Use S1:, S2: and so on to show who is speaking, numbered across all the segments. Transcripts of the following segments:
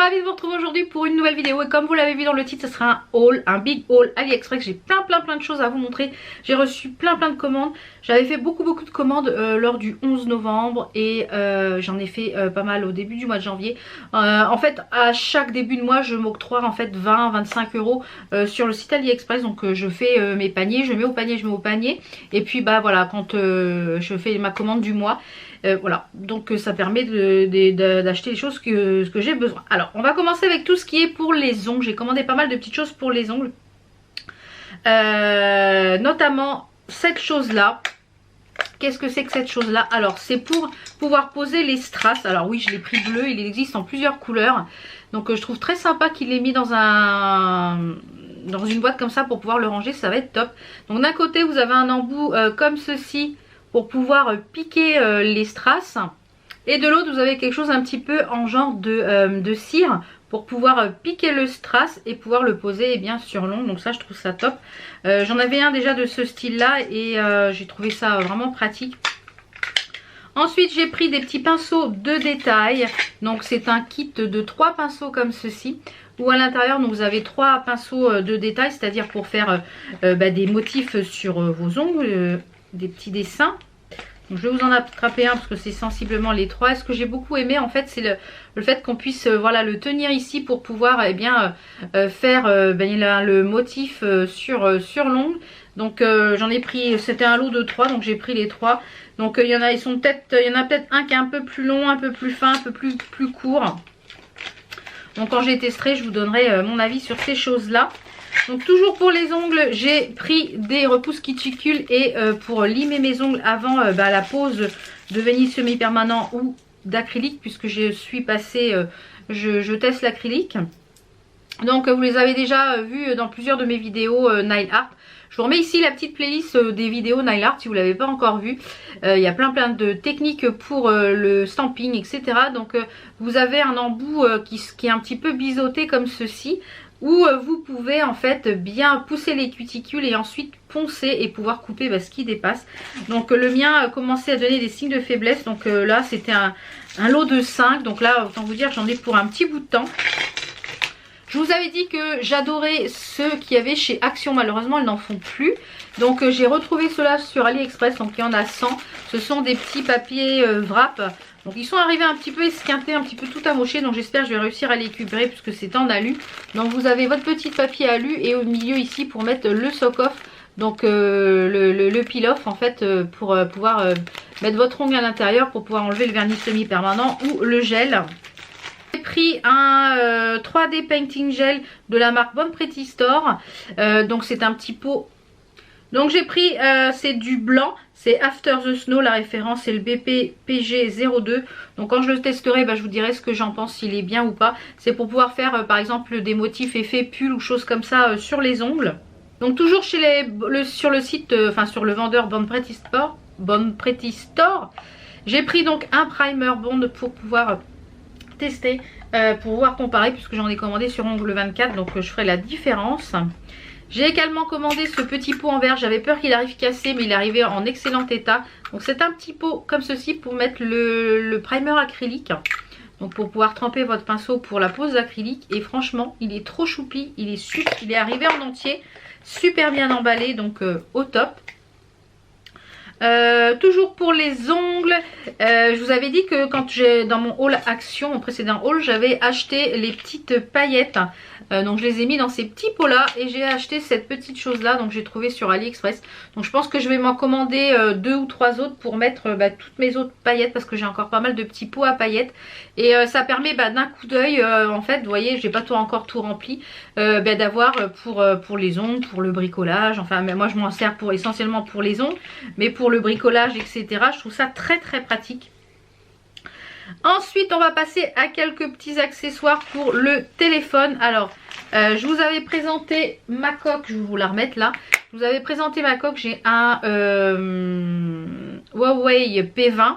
S1: ravie de vous retrouver aujourd'hui pour une nouvelle vidéo. Et comme vous l'avez vu dans le titre, ce sera un haul, un big haul AliExpress. J'ai plein de choses à vous montrer. J'ai reçu plein de commandes. J'avais fait beaucoup de commandes lors du 11 novembre. Et j'en ai fait pas mal au début du mois de janvier. En fait, à chaque début de mois, je m'octroie en fait 20-25 euros sur le site AliExpress. Donc je fais mes paniers, je mets au panier. Et puis bah voilà, quand je fais ma commande du mois. Voilà, donc ça permet d'acheter les choses que j'ai besoin. Alors, on va commencer avec tout ce qui est pour les ongles. J'ai commandé pas mal de petites choses pour les ongles. Notamment cette chose-là. Qu'est-ce que c'est que cette chose-là? Alors, c'est pour pouvoir poser les strass. Alors oui, je l'ai pris bleu, il existe en plusieurs couleurs. Donc je trouve très sympa qu'il l'ait mis dans une boîte comme ça pour pouvoir le ranger, ça va être top. Donc d'un côté, vous avez un embout comme ceci, pour pouvoir piquer les strass, et de l'autre vous avez quelque chose un petit peu en genre de cire pour pouvoir piquer le strass et pouvoir le poser bien sur l'ongle. Donc ça, je trouve ça top. J'en avais un déjà de ce style là et j'ai trouvé ça vraiment pratique. Ensuite, j'ai pris des petits pinceaux de détail. Donc c'est un kit de 3 pinceaux comme ceci, où à l'intérieur donc vous avez 3 pinceaux de détail, c'est à dire pour faire des motifs sur vos ongles, des petits dessins. Donc je vais vous en attraper un parce que c'est sensiblement les 3. Et ce que j'ai beaucoup aimé en fait, c'est le fait qu'on puisse voilà, le tenir ici pour pouvoir faire le motif sur l'ongle. Donc j'en ai pris, c'était un lot de 3, donc j'ai pris les 3. Donc il y en a peut-être un qui est un peu plus long, un peu plus fin, un peu plus court. Donc quand j'ai testé, je vous donnerai mon avis sur ces choses là. Donc toujours pour les ongles, j'ai pris des repousses cuticules et pour limer mes ongles avant la pose de vernis semi-permanent ou d'acrylique, puisque je suis passée, je teste l'acrylique. Donc vous les avez déjà vus dans plusieurs de mes vidéos nail art. Je vous remets ici la petite playlist des vidéos nail art si vous ne l'avez pas encore vue. Il y a plein de techniques pour le stamping, etc. Donc vous avez un embout qui est un petit peu biseauté comme ceci, où vous pouvez en fait bien pousser les cuticules et ensuite poncer et pouvoir couper ce qui dépasse. Donc le mien a commencé à donner des signes de faiblesse. Donc là c'était un lot de 5. Donc là autant vous dire j'en ai pour un petit bout de temps. Je vous avais dit que j'adorais ceux qu'il y avait chez Action. Malheureusement ils n'en font plus. Donc j'ai retrouvé ceux-là sur AliExpress. Donc il y en a 100. Ce sont des petits papiers wrap. Donc ils sont arrivés un petit peu esquintés, un petit peu tout amochés. Donc j'espère que je vais réussir à les récupérer puisque c'est en alu. Donc vous avez votre petit papier alu et au milieu ici pour mettre le sock-off. Donc le peel-off en fait pour pouvoir mettre votre ongle à l'intérieur pour pouvoir enlever le vernis semi-permanent ou le gel. J'ai pris un 3D Painting Gel de la marque Bon Pretty Store. Donc c'est un petit pot. Donc j'ai pris, c'est du blanc, c'est After the Snow, la référence c'est le BPPG02. Donc quand je le testerai, je vous dirai ce que j'en pense, s'il est bien ou pas. C'est pour pouvoir faire par exemple des motifs effets pull ou choses comme ça sur les ongles. Donc toujours sur le site, sur le vendeur Bon Pretty Store, j'ai pris donc un primer bond pour pouvoir tester, pour pouvoir comparer puisque j'en ai commandé sur ongle 24, donc je ferai la différence. J'ai également commandé ce petit pot en verre. J'avais peur qu'il arrive cassé, mais il est arrivé en excellent état. Donc c'est un petit pot comme ceci pour mettre le primer acrylique. Donc pour pouvoir tremper votre pinceau pour la pose d'acrylique. Et franchement, il est trop choupi. Il est arrivé en entier. Super bien emballé, donc au top. Toujours pour les ongles, je vous avais dit que quand j'ai dans mon haul Action, mon précédent haul, j'avais acheté les petites paillettes. Donc je les ai mis dans ces petits pots là et j'ai acheté cette petite chose là, donc j'ai trouvé sur AliExpress. Donc je pense que je vais m'en commander 2 ou 3 autres pour mettre toutes mes autres paillettes, parce que j'ai encore pas mal de petits pots à paillettes. Et ça permet d'un coup d'œil, en fait, vous voyez, j'ai pas encore tout rempli, d'avoir pour les ongles, pour le bricolage. Enfin, mais moi je m'en sers essentiellement pour les ongles, mais pour le bricolage, etc. Je trouve ça très pratique. Ensuite on va passer à quelques petits accessoires pour le téléphone. Alors je vous avais présenté ma coque, je vais vous la remettre là. Je vous avais présenté ma coque, j'ai un Huawei P20.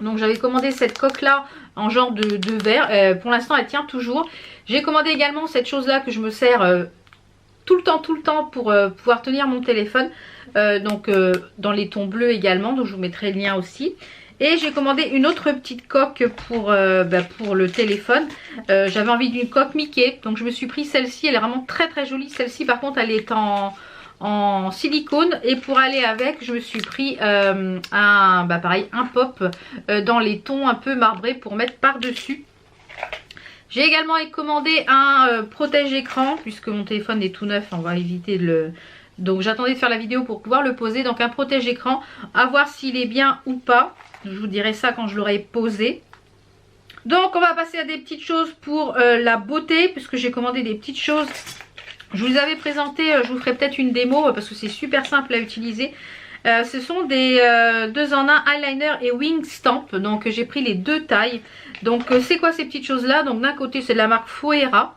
S1: Donc j'avais commandé cette coque là en genre de verre, pour l'instant elle tient toujours. J'ai commandé également cette chose là que je me sers tout le temps pour pouvoir tenir mon téléphone, dans les tons bleus également, donc je vous mettrai le lien aussi. Et j'ai commandé une autre petite coque pour le téléphone. J'avais envie d'une coque Mickey, donc je me suis pris celle-ci. Elle est vraiment très très jolie. Celle-ci par contre elle est en silicone, et pour aller avec je me suis pris pareil, un pop dans les tons un peu marbrés pour mettre par dessus. J'ai également commandé un protège-écran puisque mon téléphone est tout neuf, on va éviter de le... Donc j'attendais de faire la vidéo pour pouvoir le poser. Donc un protège-écran, à voir s'il est bien ou pas. Je vous dirai ça quand je l'aurai posé. Donc on va passer à des petites choses pour la beauté, puisque j'ai commandé des petites choses. Je vous avais présenté, je vous ferai peut-être une démo parce que c'est super simple à utiliser. Ce sont des 2 en 1 eyeliner et wing stamp. Donc j'ai pris les 2 tailles. Donc c'est quoi ces petites choses là? Donc d'un côté c'est de la marque Foera.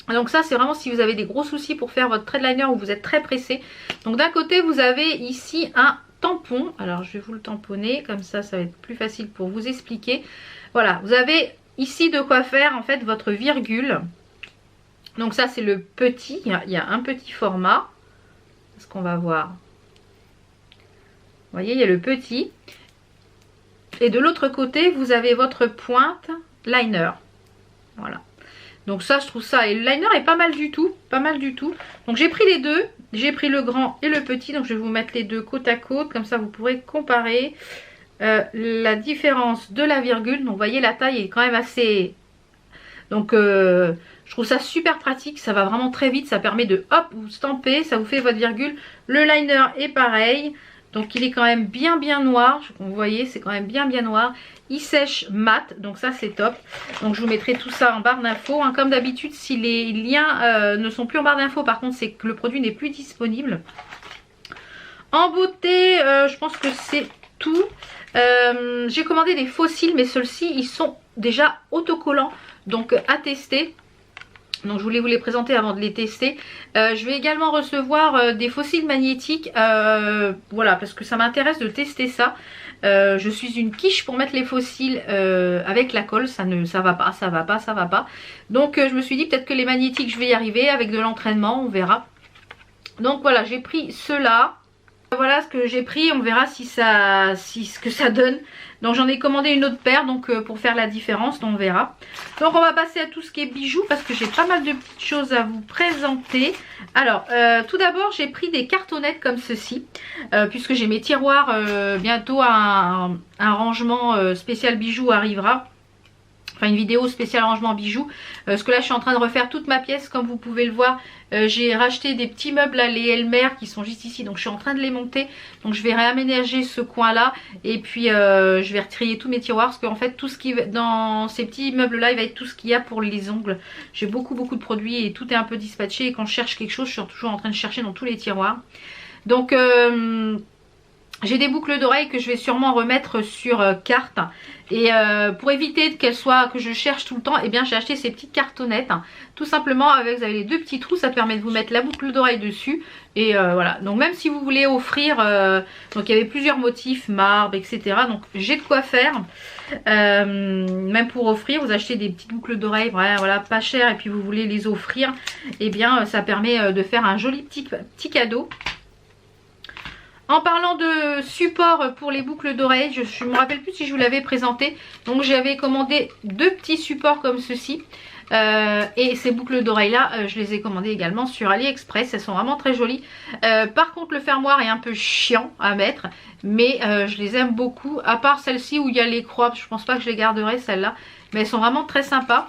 S1: Donc ça c'est vraiment si vous avez des gros soucis pour faire votre trait de liner ou vous êtes très pressé. Donc d'un côté vous avez ici un tampon. Alors je vais vous le tamponner comme ça va être plus facile pour vous expliquer. Voilà, vous avez ici de quoi faire en fait votre virgule. Donc ça c'est le petit, il y a un petit format. Est-ce qu'on va voir? Vous voyez, il y a le petit. Et de l'autre côté, vous avez votre pointe liner. Voilà. Donc ça, je trouve ça. Et le liner est pas mal du tout. Pas mal du tout. Donc j'ai pris les deux. J'ai pris le grand et le petit. Donc je vais vous mettre les deux côte à côte. Comme ça, vous pourrez comparer la différence de la virgule. Donc vous voyez, la taille est quand même assez... Donc je trouve ça super pratique. Ça va vraiment très vite. Ça permet de, hop, vous stamper. Ça vous fait votre virgule. Le liner est pareil. Donc il est quand même bien noir. Vous voyez, c'est quand même bien noir. Il sèche mat, donc ça c'est top. Donc je vous mettrai tout ça en barre d'infos. Hein. Comme d'habitude, si les liens ne sont plus en barre d'infos, par contre c'est que le produit n'est plus disponible. En beauté, je pense que c'est tout. J'ai commandé des faux cils, mais ceux-ci ils sont déjà autocollants. Donc à tester. Donc je voulais vous les présenter avant de les tester. Je vais également recevoir des faux cils magnétiques. Voilà, parce que ça m'intéresse de tester ça. Je suis une quiche pour mettre les faux cils avec la colle. Ça va pas. Donc je me suis dit peut-être que les magnétiques je vais y arriver avec de l'entraînement, on verra. Donc voilà, j'ai pris ceux-là. Voilà ce que j'ai pris, on verra ce que ça donne. Donc j'en ai commandé une autre paire donc pour faire la différence, donc on verra. Donc on va passer à tout ce qui est bijoux parce que j'ai pas mal de petites choses à vous présenter. Alors tout d'abord j'ai pris des cartonnettes comme ceci puisque j'ai mes tiroirs, bientôt un rangement spécial bijoux arrivera. Enfin une vidéo spéciale rangement bijoux. Parce que là je suis en train de refaire toute ma pièce comme vous pouvez le voir. J'ai racheté des petits meubles à les Elmer qui sont juste ici. Donc je suis en train de les monter. Donc je vais réaménager ce coin là. Et puis je vais retrier tous mes tiroirs. Parce qu'en fait tout ce qui va dans ces petits meubles là, il va être tout ce qu'il y a pour les ongles. J'ai beaucoup de produits et tout est un peu dispatché. Et quand je cherche quelque chose, je suis toujours en train de chercher dans tous les tiroirs. Donc... j'ai des boucles d'oreilles que je vais sûrement remettre sur carte. Et pour éviter que je cherche tout le temps, eh bien j'ai acheté ces petites cartonnettes. Tout simplement, avec vous avez les 2 petits trous, ça permet de vous mettre la boucle d'oreille dessus. Et voilà, donc même si vous voulez offrir, donc il y avait plusieurs motifs, marbre, etc. Donc j'ai de quoi faire. Même pour offrir, vous achetez des petites boucles d'oreilles, voilà, pas cher, et puis vous voulez les offrir. Eh bien ça permet de faire un joli petit cadeau. En parlant de support pour les boucles d'oreilles, je ne me rappelle plus si je vous l'avais présenté. Donc j'avais commandé 2 petits supports comme ceci. Et ces boucles d'oreilles là, je les ai commandées également sur AliExpress. Elles sont vraiment très jolies. Par contre le fermoir est un peu chiant à mettre. Mais je les aime beaucoup. À part celle-ci où il y a les croix. Je pense pas que je les garderai celles-là. Mais elles sont vraiment très sympas.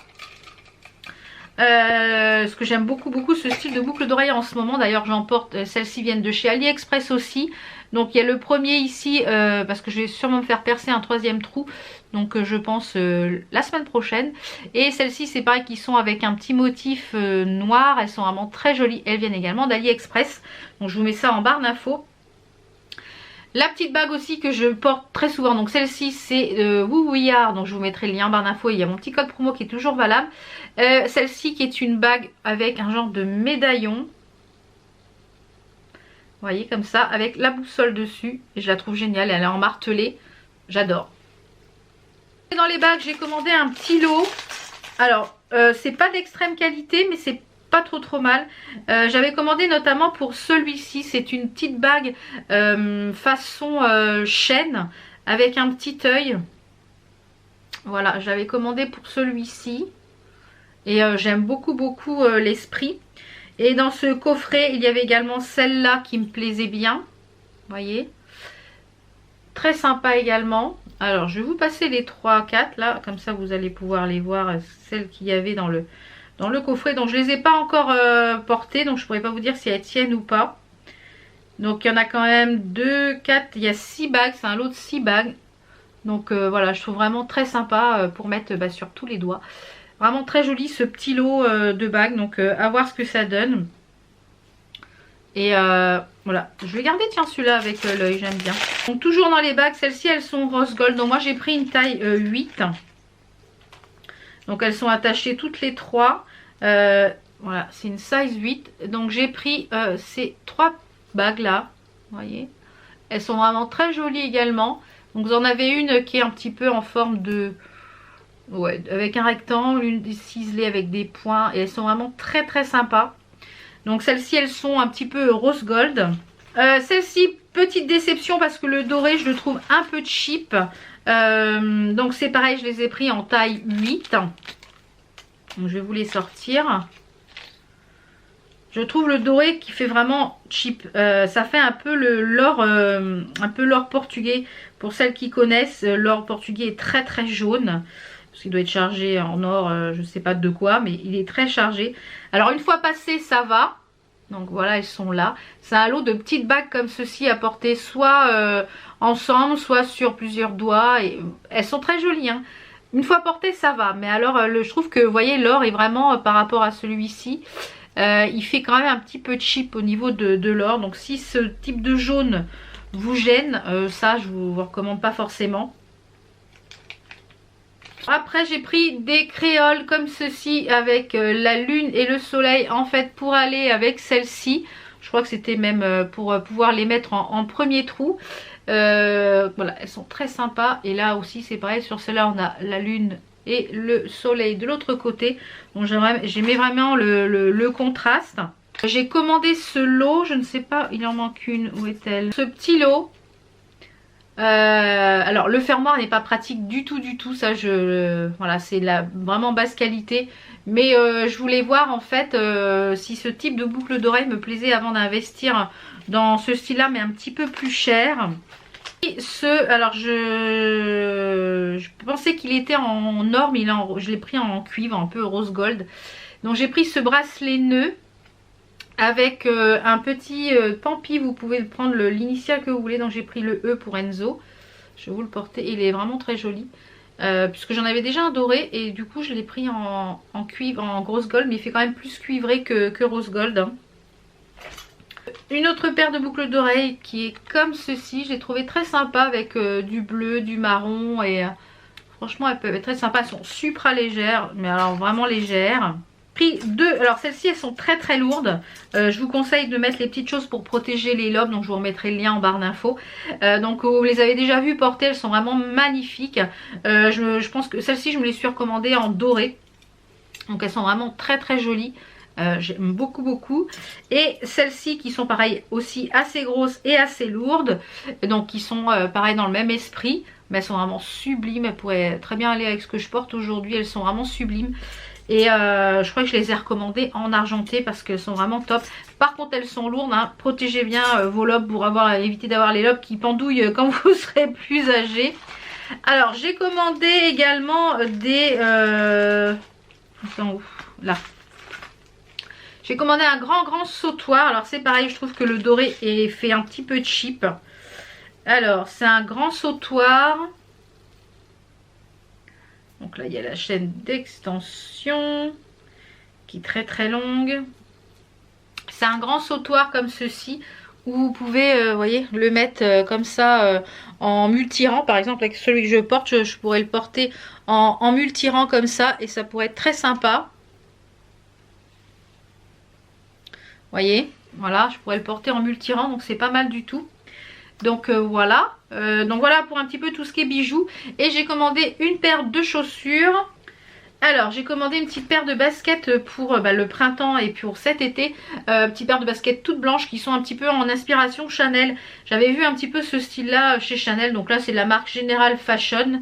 S1: Parce que j'aime beaucoup ce style de boucle d'oreille en ce moment. D'ailleurs j'emporte, celles-ci viennent de chez AliExpress aussi. Donc il y a le premier ici parce que je vais sûrement me faire percer un 3e trou. Donc je pense la semaine prochaine. Et celles-ci c'est pareil qui sont avec un petit motif noir. Elles sont vraiment très jolies. Elles viennent également d'AliExpress. Donc je vous mets ça en barre d'infos. La petite bague aussi que je porte très souvent, donc celle-ci c'est Woowouillard, donc je vous mettrai le lien en barre d'infos, il y a mon petit code promo qui est toujours valable. Celle-ci qui est une bague avec un genre de médaillon. Vous voyez comme ça, avec la boussole dessus, et je la trouve géniale, elle est en martelé, j'adore. Dans les bagues j'ai commandé un petit lot, alors c'est pas d'extrême qualité mais c'est pas trop mal. J'avais commandé notamment pour celui-ci, c'est une petite bague façon chaîne avec un petit œil. Voilà, j'avais commandé pour celui-ci. Et j'aime beaucoup l'esprit. Et dans ce coffret, il y avait également celle-là qui me plaisait bien. Vous voyez, très sympa également. Alors, je vais vous passer les 3-4 là. Comme ça, vous allez pouvoir les voir. Celles qu'il y avait dans le coffret. Donc, je ne les ai pas encore portées. Donc, je ne pourrais pas vous dire si elles tiennent ou pas. Donc, il y en a quand même 2, 4. Il y a 6 bagues. C'est un lot de 6 bagues. Donc, voilà, je trouve vraiment très sympa pour mettre sur tous les doigts. Vraiment très joli ce petit lot de bagues. Donc à voir ce que ça donne. Et voilà. Je vais garder tiens celui-là avec l'œil. J'aime bien. Donc toujours dans les bagues. Celles-ci elles sont rose gold. Donc moi j'ai pris une taille 8. Donc elles sont attachées toutes les 3. Voilà. C'est une size 8. Donc j'ai pris ces 3 bagues là. Vous voyez. Elles sont vraiment très jolies également. Donc vous en avez une qui est un petit peu en forme de... Ouais, avec un rectangle, une ciselée avec des points. Et elles sont vraiment très sympas. Donc celles-ci, elles sont un petit peu rose gold. Celle-ci, petite déception parce que le doré, je le trouve un peu cheap. Donc c'est pareil, je les ai pris en taille 8. Donc, je vais vous les sortir. Je trouve le doré qui fait vraiment cheap. Ça fait un peu l'or portugais. Pour celles qui connaissent, l'or portugais est très jaune. Parce qu'il doit être chargé en or, je ne sais pas de quoi, mais il est très chargé. Alors une fois passé, ça va. Donc voilà, elles sont là. C'est un lot de petites bagues comme ceci à porter soit ensemble, soit sur plusieurs doigts. Et elles sont très jolies, hein. Une fois portées, ça va. Mais alors, je trouve que, vous voyez, l'or est vraiment, par rapport à celui-ci, il fait quand même un petit peu cheap au niveau de l'or. Donc si ce type de jaune vous gêne, ça, je vous recommande pas forcément. Après j'ai pris des créoles comme ceci avec la lune et le soleil en fait pour aller avec celle-ci. Je crois que c'était même pour pouvoir les mettre en premier trou. Voilà, elles sont très sympas. Et là aussi c'est pareil, sur celle-là on a la lune et le soleil de l'autre côté. Donc j'aimais vraiment le contraste. J'ai commandé ce lot, je ne sais pas, il en manque une, où est-elle? Ce petit lot. Alors le fermoir n'est pas pratique du tout, ça voilà, c'est la vraiment basse qualité, mais je voulais voir en fait si ce type de boucle d'oreille me plaisait avant d'investir dans ce style là, mais un petit peu plus cher. Et alors je pensais qu'il était en or, mais je l'ai pris en cuivre un peu rose gold. Donc j'ai pris ce bracelet nœud avec un petit pampi. Vous pouvez prendre l'initiale que vous voulez. Donc j'ai pris le E pour Enzo. Je vais vous le porter. Il est vraiment très joli. Puisque j'en avais déjà un doré. Et du coup je l'ai pris en cuivre, en rose gold. Mais il fait quand même plus cuivré que rose gold, hein. Une autre paire de boucles d'oreilles qui est comme ceci. Je l'ai trouvé très sympa avec du bleu, du marron. Et franchement elles peuvent être très sympas. Elles sont super légères. Mais alors vraiment légères. Pris deux, alors celles-ci elles sont très lourdes. Je vous conseille de mettre les petites choses pour protéger les lobes, donc je vous remettrai le lien en barre d'infos. Donc vous les avez déjà vues porter, elles sont vraiment magnifiques. Je pense que celles-ci je me les suis recommandées en doré, donc elles sont vraiment très jolies. J'aime beaucoup. Et celles-ci qui sont pareil aussi assez grosses et assez lourdes, donc qui sont pareil dans le même esprit, mais elles sont vraiment sublimes. Elles pourraient très bien aller avec ce que je porte aujourd'hui, elles sont vraiment sublimes. Et je crois que je les ai recommandées en argenté parce qu'elles sont vraiment top. Par contre elles sont lourdes, hein. Protégez bien vos lobes pour éviter d'avoir les lobes qui pendouillent quand vous serez plus âgé. Alors j'ai commandé également des... là. J'ai commandé un grand sautoir. Alors c'est pareil, je trouve que le doré est fait un petit peu cheap. Alors c'est un grand sautoir. Donc là il y a la chaîne d'extension qui est très longue. C'est un grand sautoir comme ceci où vous pouvez vous voyez, le mettre comme ça en multirang. Par exemple avec celui que je porte, je pourrais le porter en multirang comme ça et ça pourrait être très sympa. Vous voyez, voilà, je pourrais le porter en multirang, donc c'est pas mal du tout. Donc voilà, pour un petit peu tout ce qui est bijoux. Et j'ai commandé une paire de chaussures. Alors j'ai commandé une petite paire de baskets pour le printemps et pour cet été. Petite paire de baskets toutes blanches qui sont un petit peu en inspiration Chanel. J'avais vu un petit peu ce style là chez Chanel. Donc là c'est de la marque General Fashion.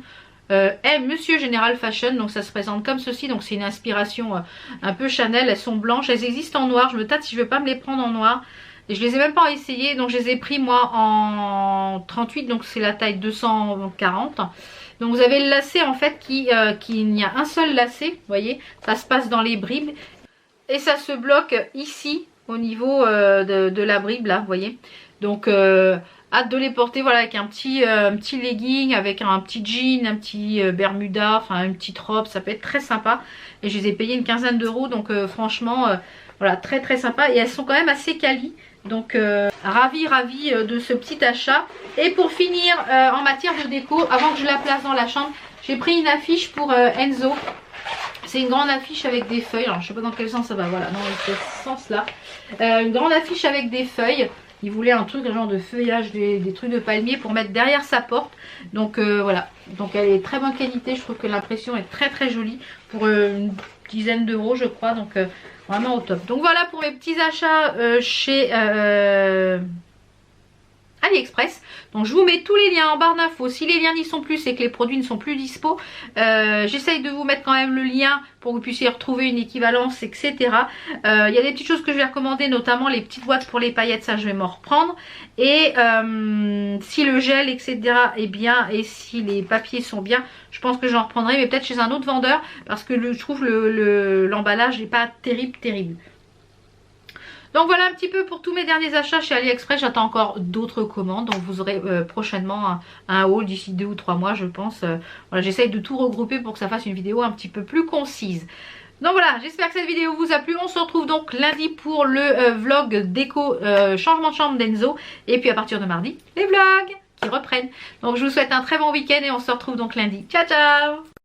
S1: Monsieur General Fashion, donc ça se présente comme ceci. Donc c'est une inspiration un peu Chanel. Elles sont blanches, elles existent en noir. Je me tâte si je veux pas me les prendre en noir. Et je les ai même pas essayées. Donc je les ai pris moi en 38. Donc c'est la taille 240. Donc vous avez le lacet en fait qui il y a un seul lacet, vous voyez, ça se passe dans les bribes et ça se bloque ici au niveau de la bribe là, vous voyez. Donc hâte de les porter, voilà, avec un petit legging, avec un petit jean, un petit bermuda, enfin une petite robe, ça peut être très sympa. Et je les ai payés une quinzaine d'euros, donc franchement, voilà, très très sympa. Et elles sont quand même assez quali. Donc ravie de ce petit achat. Et pour finir en matière de déco, avant que je la place dans la chambre, j'ai pris une affiche pour Enzo. C'est une grande affiche avec des feuilles. Alors je sais pas dans quel sens ça va, voilà, dans ce sens là. Une grande affiche avec des feuilles. Il voulait un truc, un genre de feuillage, des trucs de palmier pour mettre derrière sa porte. Donc voilà, donc elle est très bonne qualité. Je trouve que l'impression est très très jolie pour une dizaine d'euros je crois. Donc vraiment au top. Donc voilà pour mes petits achats chez AliExpress. Donc je vous mets tous les liens en barre d'infos. Si les liens n'y sont plus, c'est que les produits ne sont plus dispo. J'essaye de vous mettre quand même le lien pour que vous puissiez retrouver une équivalence, etc. Il y a des petites choses que je vais recommander, notamment les petites boîtes pour les paillettes, ça je vais m'en reprendre. Et si le gel, etc. est bien et si les papiers sont bien, je pense que j'en reprendrai, mais peut-être chez un autre vendeur, parce que je trouve l'emballage n'est pas terrible. Donc voilà un petit peu pour tous mes derniers achats chez AliExpress. J'attends encore d'autres commandes. Donc vous aurez prochainement un haul d'ici 2 ou 3 mois je pense. Voilà, j'essaye de tout regrouper pour que ça fasse une vidéo un petit peu plus concise. Donc voilà, j'espère que cette vidéo vous a plu. On se retrouve donc lundi pour le vlog déco changement de chambre d'Enzo. Et puis à partir de mardi, les vlogs qui reprennent. Donc je vous souhaite un très bon week-end et on se retrouve donc lundi. Ciao ciao!